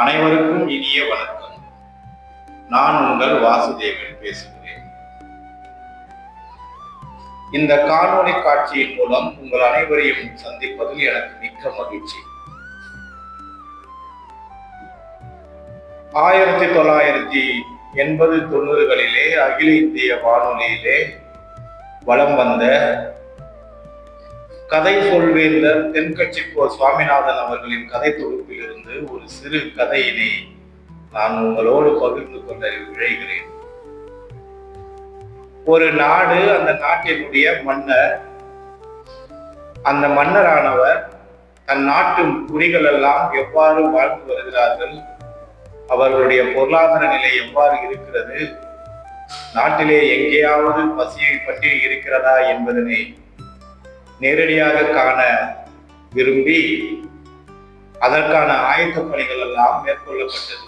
அனைவருக்கும் இனிய வணக்கம். நான் உங்கள் வாசுதேவன் பேசுகிறேன். இந்த காணொளி காட்சியின் மூலம் உங்கள் அனைவரையும் சந்திப்பதில் எனக்கு மிக்க மகிழ்ச்சி. 1980-90களிலே அகில இந்திய வானொலியிலே வலம் வந்த கதை சொல்வேந்தர் தென்கட்சி சுவாமிநாதன் அவர்களின் கதை தொகுப்பிலிருந்து ஒரு சிறு கதையினை நான் உங்களோடு பகிர்ந்து கொள்ள விழைகிறேன். ஒரு நாடு, அந்த நாட்டினுடைய மன்னர், அந்த மன்னரானவர் தன் நாட்டு குடிகள் எல்லாம் எவ்வாறு வாழ்ந்து வருகிறார்கள், அவர்களுடைய பொருளாதார நிலை எவ்வாறு இருக்கிறது, நாட்டிலே எங்கேயாவது பசியை பற்றி இருக்கிறதா என்பதனை நேரடியாக காண விரும்பி அதற்கான ஆயத்த பணிகள் எல்லாம் மேற்கொள்ளப்பட்டது.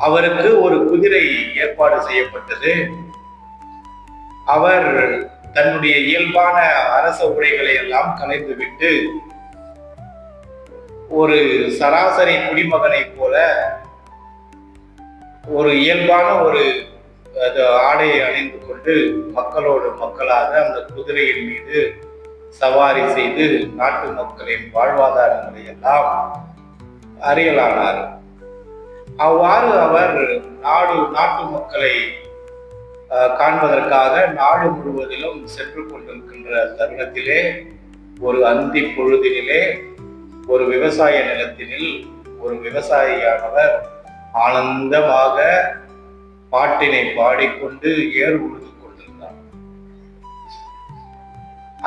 அவருக்கு ஒரு குதிரை ஏற்பாடு செய்யப்பட்டது. அவர் தன்னுடைய இயல்பான அரச உடைகளை எல்லாம் கலைந்துவிட்டு ஒரு சராசரி குடிமகனை போல ஒரு இயல்பான ஒரு ஆடையை அணிந்து கொண்டு மக்களோடு மக்களாக அந்த குதிரையின் மீது சவாரி செய்து நாட்டு மக்களின் வாழ்வாதாரங்களை எல்லாம் அறியலானார். அவ்வாறு அவர் நாட்டு மக்களை காண்பதற்காக நாடு முழுவதிலும் சென்று கொண்டிருக்கின்ற தருணத்திலே ஒரு அந்தி பொழுதினிலே ஒரு விவசாய நிலத்தினில் ஒரு விவசாயியானவர் ஆனந்தமாக பாட்டினை பாடிக்கொண்டு ஏர் உழுது கொண்டிருந்தார்.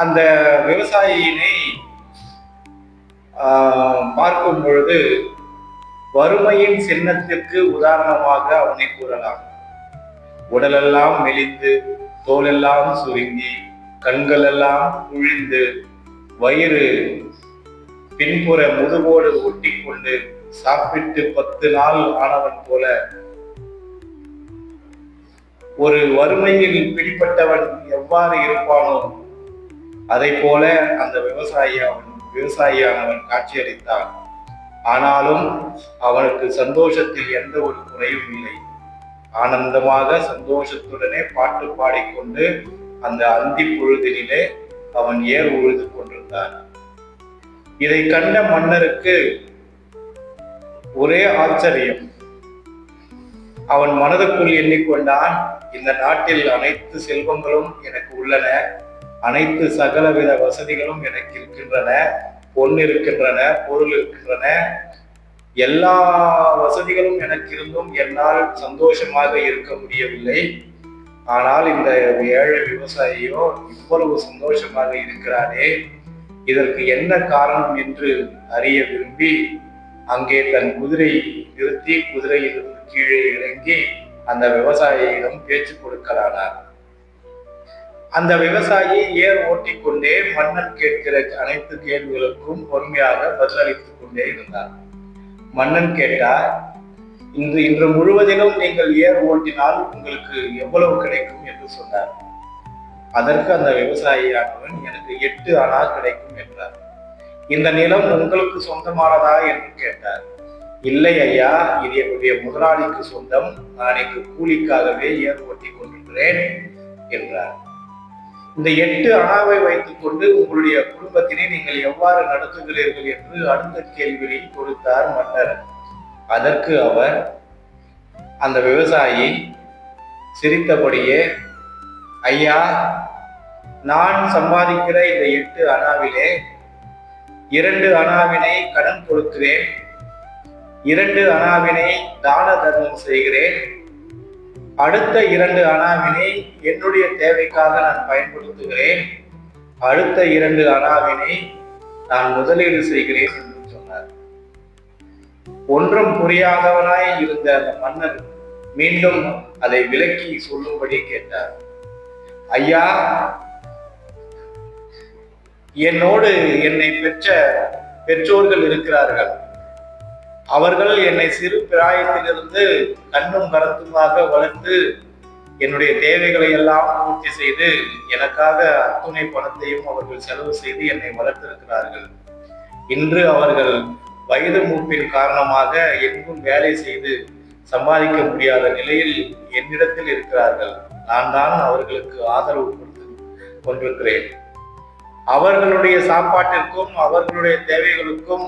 அந்த விவசாயியினை பார்க்கும் பொழுது வறுமையின் சின்னத்திற்கு உதாரணமாக அவனை கூறலாம். உடலெல்லாம் மெலிந்து, தோலெல்லாம் சுருங்கி, கண்கள் எல்லாம் குழிந்து, வயிறு பின்புற முதுகோடு ஒட்டி கொண்டு சாப்பிட்டு 10 நாள் ஆனவன் போல, ஒரு வறுமையில் பிடிப்பட்டவன் எவ்வாறு இருப்பானோ அதை போல அந்த விவசாயியானவன் காட்சியளித்தான். ஆனாலும் அவனுக்கு சந்தோஷத்தில் எந்த ஒரு குறையும் இல்லை. ஆனந்தமாக சந்தோஷத்துடனே பாட்டு பாடிக்கொண்டு அந்த அந்தி பொழுதினிலே அவன் ஏர் உழுது கொண்டிருந்தான். இதை கண்ட மன்னருக்கு ஒரே ஆச்சரியம். அவன் மனதுக்குள் எண்ணிக்கொண்டான், இந்த நாட்டில் அனைத்து செல்வங்களும் எனக்கு உள்ளன, அனைத்து சகலவித வசதிகளும் எனக்கு இருக்கின்றன, பொன் இருக்கின்றன, பொருள் இருக்கின்றன, எல்லா வசதிகளும் எனக்கு இருந்தும் என்னால் சந்தோஷமாக இருக்க முடியவில்லை. ஆனால் இந்த ஏழை விவசாயியோ இவ்வளவு சந்தோஷமாக இருக்கிறானே, இதற்கு என்ன காரணம் என்று அறிய விரும்பி அங்கே தன் குதிரை நிறுத்தி குதிரையிலிருந்து கீழே இறங்கி அந்த விவசாயியிடம் பேச்சு கொடுக்கலானார். அந்த விவசாயி ஏர் ஓட்டிக்கொண்டே மன்னன் கேட்கிற அனைத்து கேள்விகளுக்கும் பொறுமையாக பதிலளித்துக் கொண்டே இருந்தார். மன்னன் கேட்டார், இன்று முழுவதிலும் நீங்கள் ஏர் ஓட்டினால் உங்களுக்கு எவ்வளவு கிடைக்கும் என்று சொன்னார். அதற்கு அந்த விவசாயியானவன், எனக்கு 8 அணா கிடைக்கும் என்றார். இந்த நிலம் உங்களுக்கு சொந்தமானதா என்று கேட்டார். இல்லை ஐயா, இது என்னுடைய முதலாளிக்கு சொந்தம், நான் இங்கு கூலிக்காகவே ஏர் ஓட்டி கொண்டிருக்கிறேன் என்றார். இந்த 8 அணாவை வைத்துக் கொண்டு உங்களுடைய குடும்பத்தினை நீங்கள் எவ்வாறு நடத்துகிறீர்கள் என்று அடுத்த கேள்வியை கொடுத்தார் மன்னர். அதற்கு அவர், அந்த விவசாயி சிரித்தபடியே, ஐயா, நான் சம்பாதிக்கிற இந்த 8 அணாவிலே 2 அணாவினை கடன் கொடுக்கிறேன், 2 அணாவினை தான தர்மம் செய்கிறேன், அடுத்த 2 அணாவினை என்னுடைய தேவைக்காக நான் பயன்படுத்துகிறேன், அடுத்த 2 அணாவினை நான் முதலீடு செய்கிறேன் என்று சொன்னார். ஒன்றும் புரியாதவனாய் இருந்த அந்த மன்னர் மீண்டும் அதை விளக்கி சொல்லும்படி கேட்டார். ஐயா, என்னோடு என்னை பெற்ற பெற்றோர்கள் இருக்கிறார்கள். அவர்கள் என்னை சிறு பிராயத்திலிருந்து கண்ணும் கருத்துமாக வளர்த்து என்னுடைய தேவைகளை எல்லாம் பூர்த்தி செய்து எனக்காக அத்துணை பணத்தையும் அவர்கள் செலவு செய்து என்னை வளர்த்திருக்கிறார்கள். இன்று அவர்கள் வயது மூப்பின் காரணமாக எங்கும் வேலை செய்து சம்பாதிக்க முடியாத நிலையில் என்னிடத்தில் இருக்கிறார்கள். நான் தான் அவர்களுக்கு ஆதரவு கொடுத்து கொண்டிருக்கிறேன். அவர்களுடைய சாப்பாட்டிற்கும் அவர்களுடைய தேவைகளுக்கும்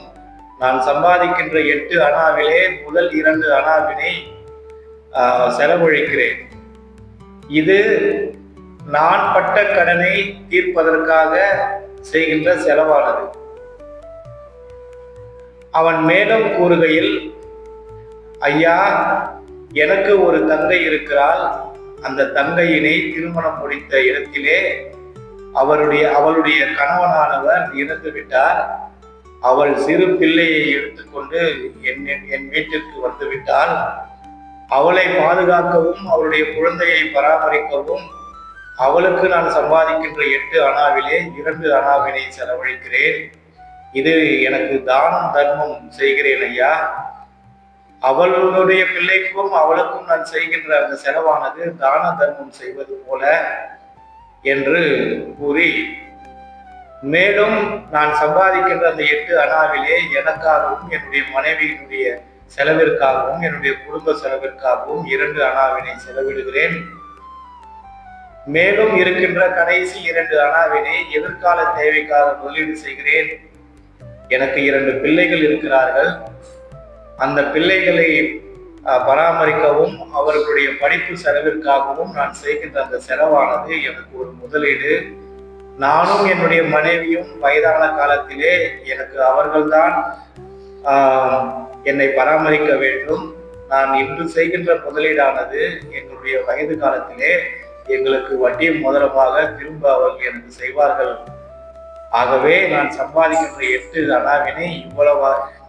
நான் சம்பாதிக்கின்ற 8 அணாவிலே முதல் 2 அணாவினை செலவழிக்கிறேன். இது நான் பட்ட கடனை தீர்ப்பதற்காக செய்கின்ற செலவானது. அவன் மேலும் கூறுகையில், ஐயா, எனக்கு ஒரு தங்கை இருக்கிறாள். அந்த தங்கையினை திருமணம் முடித்த இடத்திலே அவளுடைய கணவனானவர் இறந்து விட்டார். அவள் சிறு பிள்ளையை எடுத்துக்கொண்டு என் வீட்டிற்கு வந்து விட்டால் அவளை பாதுகாக்கவும் அவளுடைய குழந்தையை பராமரிக்கவும் அவளுக்கு நான் சம்பாதிக்கின்ற 8 அணாவிலே 2 அணாவினை செலவழிக்கிறேன். இது எனக்கு தானம் தர்மம் செய்கிறேன் ஐயா. அவளுடைய பிள்ளைக்கும் அவளுக்கும் நான் செய்கின்ற அந்த செலவானது தான தர்மம் செய்வது போல என்று கூறி, மேலும் நான் சம்பாதிக்கின்ற அந்த 8 அணாவிலே எனக்காகவும் என்னுடைய மனைவியினுடைய செலவிற்காகவும் என்னுடைய குடும்ப செலவிற்காகவும் 2 அணாவினை செலவிடுகிறேன். மேலும் இருக்கின்ற கடைசி 2 அணாவினை எதிர்கால தேவைக்காக முதலீடு செய்கிறேன். எனக்கு 2 பிள்ளைகள் இருக்கிறார்கள். அந்த பிள்ளைகளை பராமரிக்கவும் அவர்களுடைய படிப்பு செலவிற்காகவும் நான் செய்கின்ற அந்த செலவானது எனக்கு ஒரு முதலீடு. நானும் என்னுடைய மனைவியும் வயதான காலத்திலே எனக்கு அவர்கள்தான் என்னை பராமரிக்க வேண்டும். நான் இன்று செய்கின்ற முதலீடானது எங்களுடைய வயது காலத்திலே எங்களுக்கு வட்டியும் முதலமாக திரும்ப அவர்கள் எனக்கு செய்வார்கள். ஆகவே நான் சம்பாதிக்கின்ற 8 அணாவினை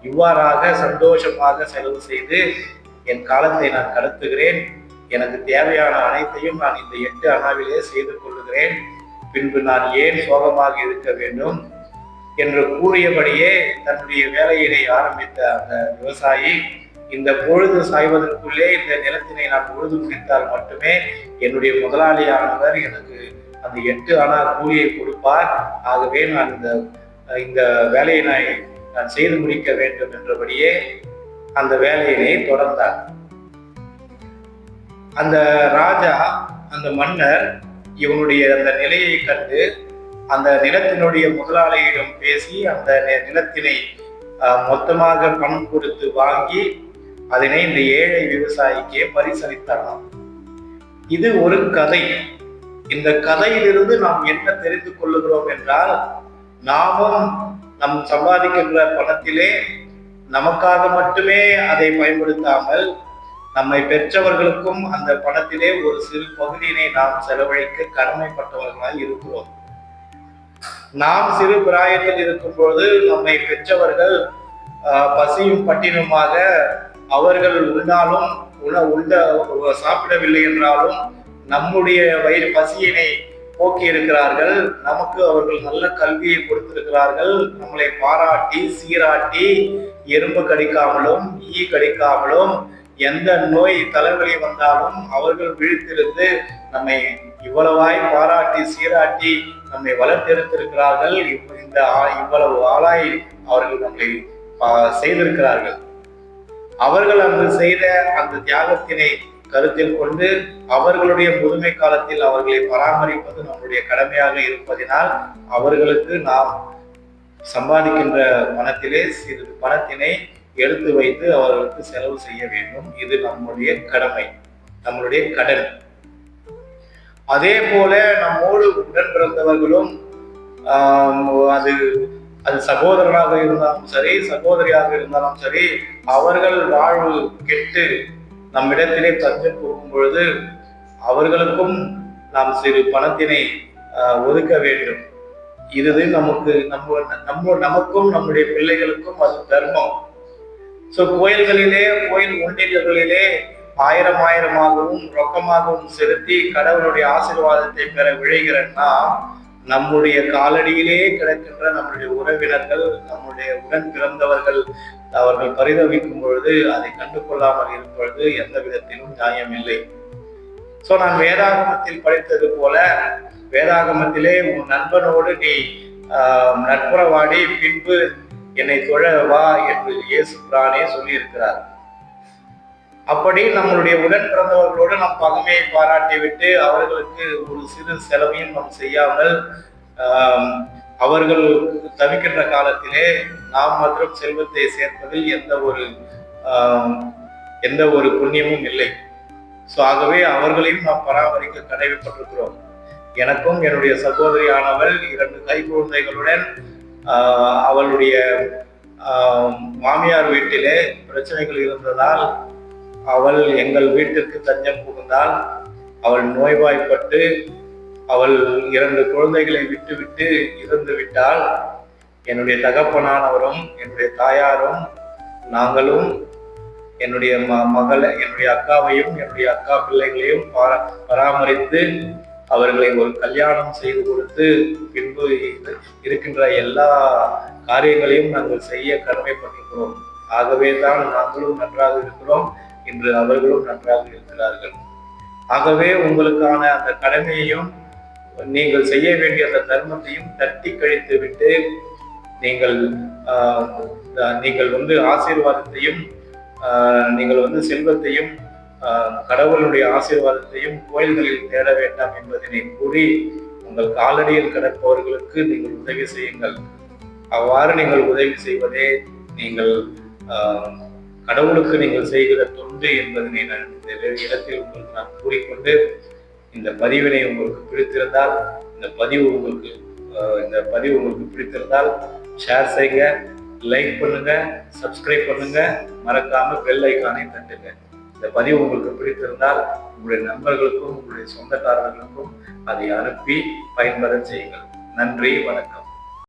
இவ்வாறாக சந்தோஷமாக செலவு செய்து என் காலத்தை நான் கடத்துகிறேன். எனக்கு தேவையான அனைத்தையும் நான் இந்த 8 அணாவிலே செய்து கொள்ளுகிறேன். பின்பு நான் ஏன் சோகமாக இருக்க வேண்டும் என்று கூறியபடியே தன்னுடைய வேலையினை ஆரம்பித்த அந்த விவசாயி, இந்த பொழுது சாய்வதற்குள்ளே இந்த நிலத்தினை நான் பொழுது முடித்தால் மட்டுமே என்னுடைய முதலாளியானவர் எனக்கு அந்த 8 அணா கூலியை கொடுப்பார். ஆகவே நான் இந்த வேலையை நான் செய்து முடிக்க வேண்டும் என்றபடியே அந்த வேலையினை தொடர்ந்தார். அந்த ராஜா, அந்த மன்னர் இவனுடைய அந்த நிலையை கண்டு அந்த நிலத்தினுடைய முதலாளியிடம் பேசி அந்த நிலத்தினை மொத்தமாக பணம் கொடுத்து வாங்கி அதனை இந்த ஏழை விவசாயிக்கே பரிசளித்தாராம். இது ஒரு கதை. இந்த கதையிலிருந்து நாம் என்ன தெரிந்து கொள்ளுகிறோம் என்றால், நாமும் நம் சம்பாதிக்கின்ற பணத்திலே நமக்காக மட்டுமே அதை பயன்படுத்தாமல் நம்மை பெற்றவர்களுக்கும் அந்த பணத்திலே ஒரு சிறு பகுதியினை நாம் செலவழிக்க கடமைப்பட்டவர்களாய் இருக்கிறோம். நாம் சிறு பிராயத்தில் இருக்கும் பொழுது நம்மை பெற்றவர்கள் பசியும் பட்டினுமாக அவர்கள் உண்டாலும் சாப்பிடவில்லை என்றாலும் நம்முடைய வயிறு பசியினை போக்கி இருக்கிறார்கள். நமக்கு அவர்கள் நல்ல கல்வியை கொடுத்திருக்கிறார்கள். நம்மளை பாராட்டி சீராட்டி எறும்பு கடிக்காமலும் ஈ கடிக்காமலும் எந்த நோய் தலைவலி வந்தாலும் அவர்கள் விழித்திருந்து நம்மை இவ்வளவாய் பாராட்டி சீராட்டி நம்மை வளர்த்தெடுத்திருக்கிறார்கள். இவ்வளவு ஆளாய் அவர்கள் நம்மை செய்திருக்கிறார்கள். அவர்கள் அங்கு செய்த அந்த தியாகத்தினை கருத்தில் கொண்டு அவர்களுடைய முதுமை காலத்தில் அவர்களை பராமரிப்பது நம்முடைய கடமையாக இருப்பதினால் அவர்களுக்கு நாம் சம்பாதிக்கின்ற பணத்திலே சிறிது பணத்தினை எடுத்து வைத்து அவர்களுக்கு செலவு செய்ய வேண்டும். இது நம்முடைய கடமை, நம்மளுடைய கடன். அதே போல நம்மோடு உடன் பிறந்தவர்களும் அது சகோதரனாக இருந்தாலும் சரி சகோதரியாக இருந்தாலும் சரி, அவர்கள் வாழ்வு கெட்டு நம்மிடத்திலே தஞ்சம் போகும் பொழுது அவர்களுக்கும் நாம் சிறு பணத்தினை ஒதுக்க வேண்டும். இது நமக்கும் நம்முடைய பிள்ளைகளுக்கும் அது தர்மம். கோயில்களிலே கோயில் உண்டியல்களிலே ஆயிரமாகவும் ரொக்கமாகவும் செலுத்தி கடவுளுடைய ஆசீர்வாதத்தை பெற விழைகிறன்னா, நம்முடைய காலடியிலே கிடக்கின்ற நம்முடைய உறவினர்கள், நம்முடைய உடன் பிறந்தவர்கள் அவர்கள் பரிதவிக்கும் பொழுது அதை கண்டு கொள்ளாமல் இருக்கும் பொழுது எந்த விதத்திலும் நியாயம் இல்லை. நான் வேதாகமத்தில் படித்தது போல, வேதாகமத்திலே உன் நண்பனோடு நீ நட்புறவாடி பின்பு என்னை தொழ வா என்று இயேசு பிரானே சொல்லியிருக்கிறார். அப்படி நம்மளுடைய உடன் பிறந்தவர்களோடு நாம் பகமையை பாராட்டி விட்டு அவர்களுக்கு ஒரு சிறு செலவையும் நாம் செய்யாமல் அவர்கள் தவிக்கின்ற காலத்திலே நாம் மற்றும் செல்வத்தை சேர்ப்பதில் எந்த ஒரு புண்ணியமும் இல்லை. ஆகவே அவர்களையும் நாம் பராமரிக்க கடமைப்பட்டிருக்கிறோம். எனக்கும் என்னுடைய சகோதரியானவள் 2 கை குழந்தைகளுடன் அவளுடைய மாமியார் வீட்டிலே பிரச்சனைகள் இருந்ததால் அவள் எங்கள் வீட்டிற்கு தஞ்சம் புகுந்தால். அவள் நோய்வாய்ப்பட்டு அவள் 2 குழந்தைகளை விட்டுவிட்டு இறந்து விட்டால். என்னுடைய தகப்பனானவரும் என்னுடைய தாயாரும் நாங்களும் என்னுடைய என்னுடைய அக்காவையும் என்னுடைய அக்கா பிள்ளைகளையும் பராமரித்து அவர்களை ஒரு கல்யாணம் செய்து கொடுத்து பின்பு இருக்கின்ற எல்லா காரியங்களையும் நாங்கள் செய்ய கடமைப்பட்டிருக்கிறோம். ஆகவே தான் நாங்களும் நன்றாக இருக்கிறோம், இன்று அவர்களும் நன்றாக இருக்கிறார்கள். ஆகவே உங்களுக்கான அந்த கடமையையும் நீங்கள் செய்ய வேண்டிய அந்த தர்மத்தையும் தட்டி கழித்து விட்டு நீங்கள் ஆசீர்வாதத்தையும் நீங்கள் செல்வத்தையும் கடவுளுடைய ஆசீர்வாதத்தையும் கோயில்களில் தேட வேண்டாம் என்பதனை கூறி உங்கள் காலடியில் கிடப்பவர்களுக்கு நீங்கள் உதவி செய்யுங்கள். அவ்வாறு நீங்கள் உதவி செய்வதே நீங்கள் கடவுளுக்கு நீங்கள் செய்கிற தொண்டு என்பதனை நான் இந்த இடத்தில் உங்களுக்கு நான் கூறிக்கொண்டு, இந்த பதிவினை உங்களுக்கு பிடித்திருந்தால் இந்த பதிவு உங்களுக்கு பிடித்திருந்தால் ஷேர் செய்யுங்க, லைக் பண்ணுங்க, சப்ஸ்கிரைப் பண்ணுங்க, மறக்காம பெல் ஐக்கானை தட்டுங்க. இந்த பதிவு உங்களுக்கு பிடித்திருந்தால் உங்களுடைய நண்பர்களுக்கும் உங்களுடைய சொந்தக்காரர்களுக்கும் அதை அனுப்பி பயன்பெற செய்யுங்கள். நன்றி, வணக்கம்.